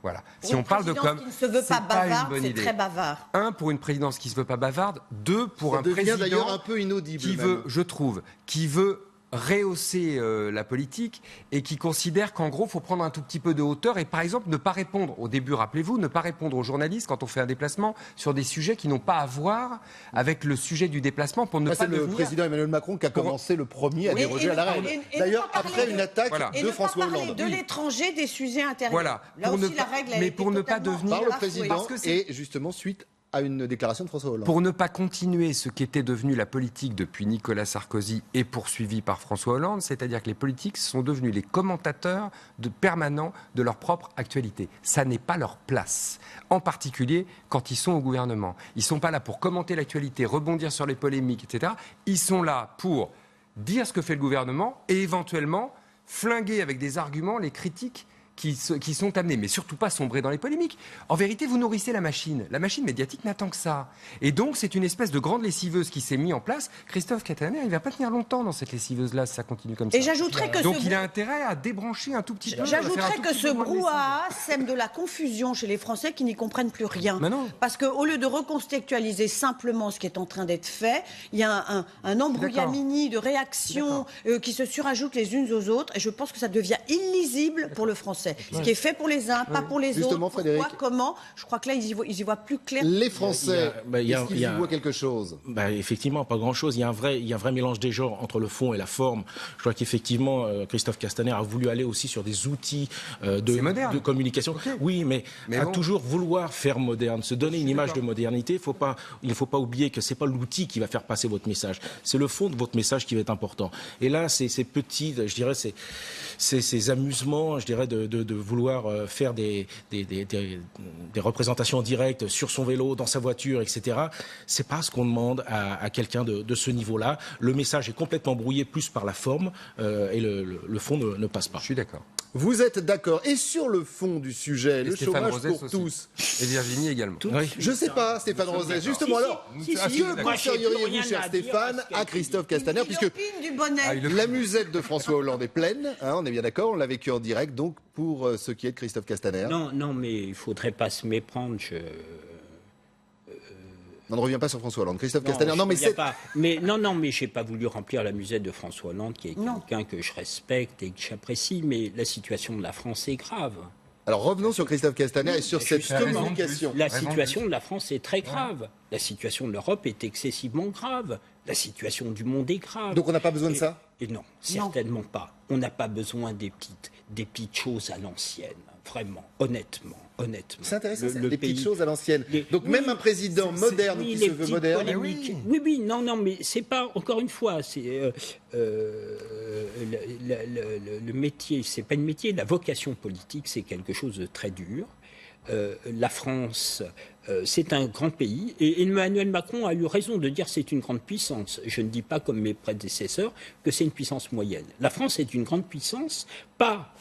Speaker 2: Voilà. Si on parle de
Speaker 3: qui ne se veut pas bavarde, c'est très bavard.
Speaker 2: 1, pour une présidence qui ne se veut pas bavarde. 2, pour un président
Speaker 1: d'ailleurs un peu inaudible
Speaker 2: qui veut, je trouve, qui veut rehausser la politique et qui considère qu'en gros, il faut prendre un tout petit peu de hauteur et par exemple ne pas répondre, au début, rappelez-vous, ne pas répondre aux journalistes quand on fait un déplacement sur des sujets qui n'ont pas à voir avec le sujet du déplacement pour ne pas devenir...
Speaker 1: C'est le président Emmanuel Macron qui a commencé le premier à déroger à la règle. D'ailleurs, après une attaque de François Hollande.
Speaker 3: Et ne pas parler de l'étranger, des sujets intérieurs.
Speaker 2: Voilà.
Speaker 3: Là aussi, la règle,
Speaker 2: mais pour ne pas devenir...
Speaker 1: Par le président et justement suite à une déclaration de François Hollande.
Speaker 2: Pour ne pas continuer ce qui était devenu la politique depuis Nicolas Sarkozy et poursuivi par François Hollande, c'est-à-dire que les politiques sont devenus les commentateurs permanents de leur propre actualité. Ça n'est pas leur place, en particulier quand ils sont au gouvernement. Ils ne sont pas là pour commenter l'actualité, rebondir sur les polémiques, etc. Ils sont là pour dire ce que fait le gouvernement et éventuellement flinguer avec des arguments les critiques qui sont amenés, mais surtout pas sombrer dans les polémiques. En vérité, vous nourrissez la machine. La machine médiatique n'attend que ça. Et donc, c'est une espèce de grande lessiveuse qui s'est mise en place. Christophe Castaner, il ne va pas tenir longtemps dans cette lessiveuse-là si ça continue comme ça.
Speaker 3: Et j'ajouterais que
Speaker 2: donc, il a intérêt à débrancher un tout petit peu.
Speaker 3: J'ajouterais que ce brouhaha sème de la confusion chez les Français qui n'y comprennent plus rien. Parce qu'au lieu de recontextualiser simplement ce qui est en train d'être fait, il y a un embrouillamini de réactions qui se surajoutent les unes aux autres. Et je pense que ça devient illisible pour le Français. Ce qui est fait pour les uns, pas pour les
Speaker 1: Justement,
Speaker 3: autres.
Speaker 1: Frédéric.
Speaker 3: Pourquoi, comment? Je crois que là, ils y voient plus clair.
Speaker 1: Les Français, est-ce qu'ils y voient quelque chose?
Speaker 8: Effectivement, pas grand-chose. Il y a un vrai mélange des genres entre le fond et la forme. Je crois qu'effectivement, Christophe Castaner a voulu aller aussi sur des outils de communication. Okay. Oui, mais à toujours vouloir faire moderne, se donner une image de modernité. Il ne faut pas oublier que c'est pas l'outil qui va faire passer votre message. C'est le fond de votre message qui va être important. Et là, ces petits, je dirais, ces amusements, je dirais, de vouloir faire des représentations directes sur son vélo, dans sa voiture, etc. C'est pas ce qu'on demande à quelqu'un de ce niveau-là. Le message est complètement brouillé plus par la forme et le fond ne passe pas.
Speaker 2: Je suis d'accord.
Speaker 1: Vous êtes d'accord. Et sur le fond du sujet, le chômage pour tous.
Speaker 2: Et Virginie également.
Speaker 1: Oui. Je ne sais pas, Stéphane Rosès. Justement, alors, que conseilleriez-vous, cher Stéphane, à Christophe Castaner, puisque la musette de François Hollande est pleine, on est bien d'accord, on l'a vécu en direct, donc pour ce qui est de Christophe Castaner.
Speaker 5: Non, mais il ne faudrait pas se méprendre.
Speaker 1: On ne revient pas sur François Hollande. Christophe Castaner, non, mais c'est...
Speaker 5: Mais j'ai pas voulu remplir la musette de François Hollande, qui est quelqu'un que je respecte et que j'apprécie, mais la situation de la France est grave.
Speaker 1: Alors revenons sur Christophe Castaner et sur cette communication.
Speaker 5: La situation de la France est très grave. La situation de l'Europe est excessivement grave. La situation du monde est grave.
Speaker 1: Donc on n'a pas besoin de ça ?
Speaker 5: Et non, certainement pas. On n'a pas besoin des petites choses à l'ancienne. Vraiment, honnêtement.
Speaker 1: C'est intéressant, les petites choses à l'ancienne. Donc même un président moderne qui se veut moderne...
Speaker 5: Oui, non, mais c'est pas, encore une fois, c'est le métier, c'est pas le métier, la vocation politique, c'est quelque chose de très dur. La France, c'est un grand pays, et Emmanuel Macron a eu raison de dire que c'est une grande puissance. Je ne dis pas, comme mes prédécesseurs, que c'est une puissance moyenne. La France est une grande puissance, pas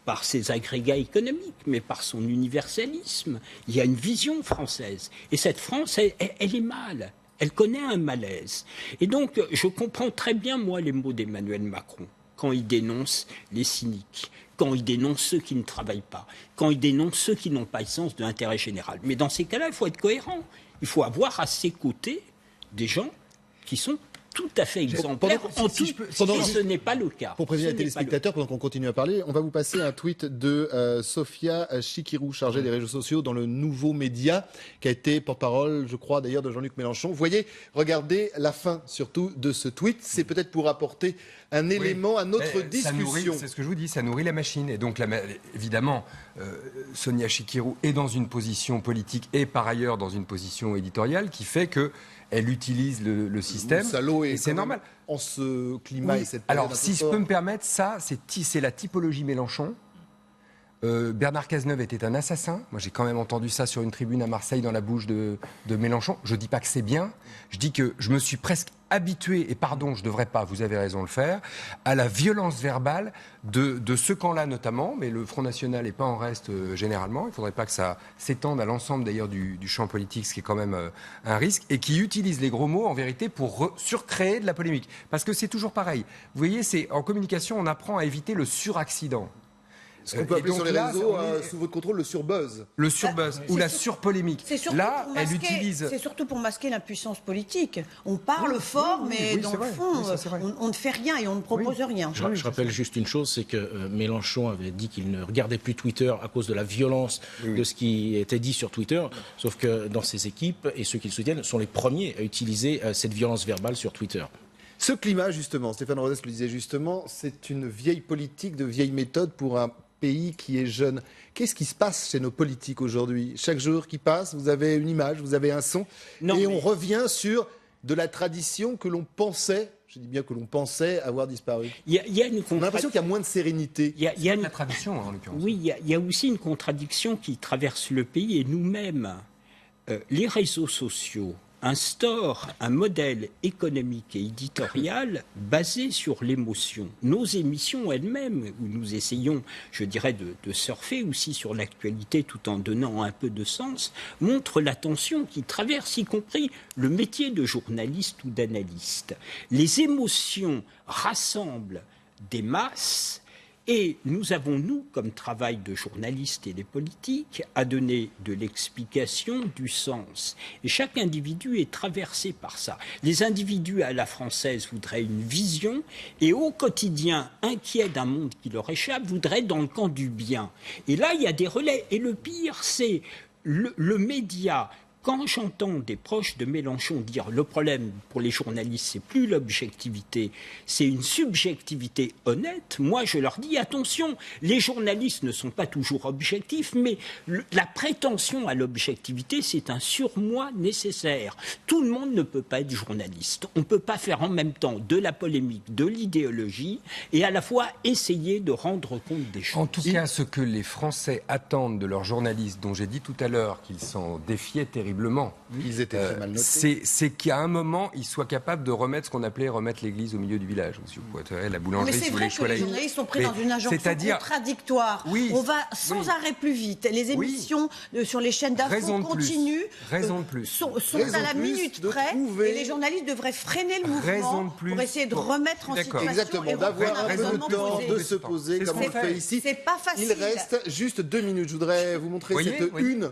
Speaker 5: par ses agrégats économiques, mais par son universalisme. Il y a une vision française. Et cette France, elle est mal. Elle connaît un malaise. Et donc, je comprends très bien, moi, les mots d'Emmanuel Macron, quand il dénonce les cyniques, quand il dénonce ceux qui ne travaillent pas, quand il dénonce ceux qui n'ont pas le sens de l'intérêt général. Mais dans ces cas-là, il faut être cohérent. Il faut avoir à ses côtés des gens qui sont tout à fait exemplaire ce n'est pas le cas.
Speaker 1: Pour prévenir les téléspectateurs, pendant qu'on continue à parler, on va vous passer un tweet de Sophia Chikirou, chargée des réseaux sociaux dans le Nouveau Média, qui a été porte-parole, je crois d'ailleurs, de Jean-Luc Mélenchon. Vous voyez, regardez la fin surtout de ce tweet, c'est peut-être pour apporter un élément à notre discussion.
Speaker 2: C'est ce que je vous dis, ça nourrit la machine. Et donc, évidemment, Sonia Chikirou est dans une position politique et par ailleurs dans une position éditoriale qui fait que elle utilise le système, et c'est normal.
Speaker 1: En ce climat et cette période.
Speaker 2: Alors, si je peux me permettre, ça, c'est la typologie Mélenchon. Bernard Cazeneuve était un assassin. Moi, j'ai quand même entendu ça sur une tribune à Marseille dans la bouche de Mélenchon. Je ne dis pas que c'est bien. Je dis que je me suis presque habitué, et pardon, je ne devrais pas, vous avez raison de le faire, à la violence verbale de ce camp-là notamment, mais le Front National n'est pas en reste généralement. Il ne faudrait pas que ça s'étende à l'ensemble d'ailleurs du champ politique, ce qui est quand même un risque, et qui utilise les gros mots en vérité pour surcréer de la polémique. Parce que c'est toujours pareil. Vous voyez, en communication, on apprend à éviter le suraccident.
Speaker 1: Ce qu'on peut appeler sur les réseaux, sous votre contrôle, le surbuzz.
Speaker 2: Le surbuzz ou la surpolémique. Là, elle utilise...
Speaker 3: C'est surtout pour masquer l'impuissance politique. On parle fort, mais dans le fond, on ne fait rien et on ne propose rien.
Speaker 8: Je rappelle juste une chose, c'est que Mélenchon avait dit qu'il ne regardait plus Twitter à cause de la violence de ce qui était dit sur Twitter. Sauf que dans ses équipes, et ceux qui le soutiennent, sont les premiers à utiliser cette violence verbale sur Twitter.
Speaker 1: Ce climat, justement, Stéphane Rodès le disait justement, c'est une vieille politique de vieille méthode pour un pays qui est jeune. Qu'est-ce qui se passe chez nos politiques aujourd'hui ? Chaque jour qui passe, vous avez une image, vous avez un son, on revient sur de la tradition que l'on pensait, je dis bien que l'on pensait avoir disparu.
Speaker 5: On a
Speaker 1: l'impression qu'il y a moins de sérénité.
Speaker 2: Il y a la tradition, en l'occurrence.
Speaker 5: Oui, il y a aussi une contradiction qui traverse le pays et nous-mêmes. Les réseaux sociaux instaure un modèle économique et éditorial basé sur l'émotion. Nos émissions elles-mêmes, où nous essayons, je dirais, de surfer aussi sur l'actualité tout en donnant un peu de sens, montrent la tension qui traverse, y compris le métier de journaliste ou d'analyste. Les émotions rassemblent des masses. Et nous avons, nous, comme travail de journalistes et des politiques, à donner de l'explication, du sens. Et chaque individu est traversé par ça. Les individus à la française voudraient une vision et au quotidien, inquiets d'un monde qui leur échappe, voudraient dans le camp du bien. Et là, il y a des relais. Et le pire, c'est le média. Quand j'entends des proches de Mélenchon dire le problème pour les journalistes, c'est plus l'objectivité, c'est une subjectivité honnête, moi je leur dis attention, les journalistes ne sont pas toujours objectifs, mais la prétention à l'objectivité, c'est un surmoi nécessaire. Tout le monde ne peut pas être journaliste. On ne peut pas faire en même temps de la polémique, de l'idéologie, et à la fois essayer de rendre compte des choses.
Speaker 2: En tout cas, ce que les Français attendent de leurs journalistes, dont j'ai dit tout à l'heure qu'ils s'en défiaient terriblement,
Speaker 1: ils étaient très mal notés.
Speaker 2: C'est qu'à un moment, ils soient capables de remettre ce qu'on appelait remettre l'église au milieu du village. Si vous pouvez, la boulangerie,
Speaker 3: mais c'est vrai que les journalistes sont pris dans une injonction contradictoire. On va sans arrêt plus vite. Les émissions sur les chaînes d'infos continuent. Sont à la minute près. Et les journalistes devraient freiner le mouvement pour essayer de remettre en situation.
Speaker 1: Exactement, d'avoir un peu de temps, de se poser comme on le fait ici.
Speaker 3: C'est pas facile.
Speaker 1: Il reste juste 2 minutes. Je voudrais vous montrer cette une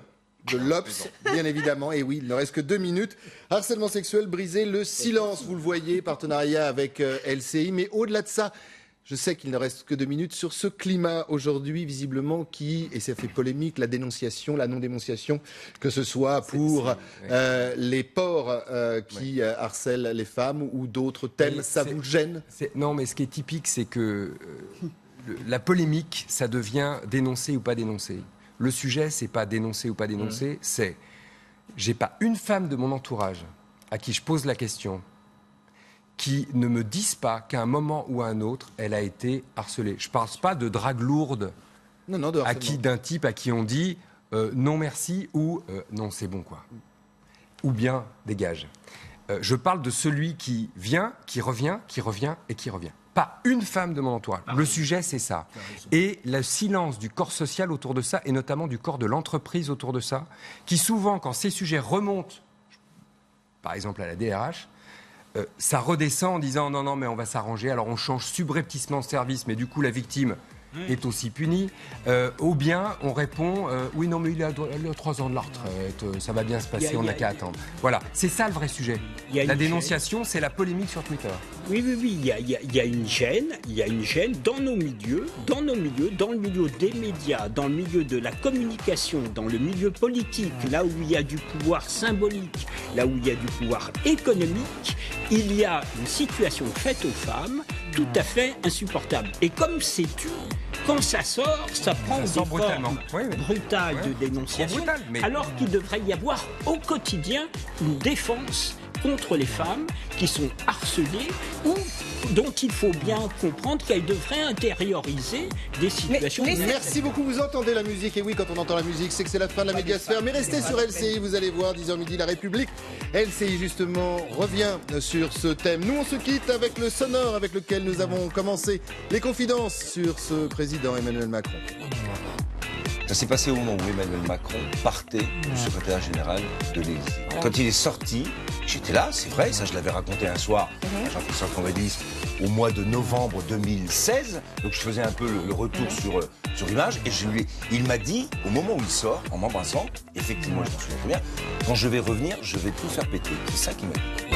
Speaker 1: de l'Obs, bien évidemment. Et oui, il ne reste que 2 minutes. Harcèlement sexuel, briser le silence. Vous le voyez, partenariat avec LCI. Mais au-delà de ça, je sais qu'il ne reste que 2 minutes sur ce climat aujourd'hui, visiblement, et ça fait polémique, la dénonciation, la non-dénonciation, que ce soit pour les porcs qui harcèlent les femmes ou d'autres thèmes. Ça vous gêne ?
Speaker 2: Non, mais ce qui est typique, c'est que la polémique, ça devient dénoncer ou pas dénoncer. Le sujet, c'est pas dénoncer ou pas dénoncer, c'est j'ai pas une femme de mon entourage à qui je pose la question qui ne me disent pas qu'à un moment ou à un autre, elle a été harcelée. Je parle pas de drague lourde d'un type à qui on dit non merci ou non c'est bon quoi. Ou bien dégage. Je parle de celui qui vient, qui revient et qui revient. Pas une femme de mon entourage. Le sujet, c'est ça. Et le silence du corps social autour de ça, et notamment du corps de l'entreprise autour de ça, qui souvent, quand ces sujets remontent, par exemple à la DRH, ça redescend en disant non, mais on va s'arranger, alors on change subrepticement de service, mais du coup, la victime est aussi punie. Ou bien, on répond oui, non, mais il a 3 ans de la retraite, ça va bien se passer, on n'a qu'à attendre. Voilà, c'est ça le vrai sujet. La dénonciation, c'est la polémique sur Twitter.
Speaker 5: Oui, il y a une gêne dans nos milieux, dans le milieu des médias, dans le milieu de la communication, dans le milieu politique, là où il y a du pouvoir symbolique, là où il y a du pouvoir économique, il y a une situation faite aux femmes tout à fait insupportable. Et comme sais-tu, quand ça sort, ça prend des formes brutales de dénonciation, alors qu'il devrait y avoir au quotidien une défense contre les femmes qui sont harcelées ou dont il faut bien comprendre qu'elles devraient intérioriser des situations.
Speaker 1: Merci beaucoup, vous entendez la musique. Et oui, quand on entend la musique, c'est que c'est la fin de la médiasphère. Mais restez sur LCI, vous allez voir, 10h midi, La République. LCI, justement, revient sur ce thème. Nous, on se quitte avec le sonore avec lequel nous avons commencé les confidences sur ce président Emmanuel Macron.
Speaker 4: Ça s'est passé au moment où Emmanuel Macron partait du secrétaire général de l'Élysée. Quand il est sorti, j'étais là, c'est vrai, ça je l'avais raconté un soir à Jean-Christophe Cambadélis au mois de novembre 2016. Donc je faisais un peu le retour sur Image et il m'a dit, au moment où il sort, en m'embrassant, effectivement je me souviens très bien, quand je vais revenir, je vais tout faire péter. C'est ça qu'il m'a dit.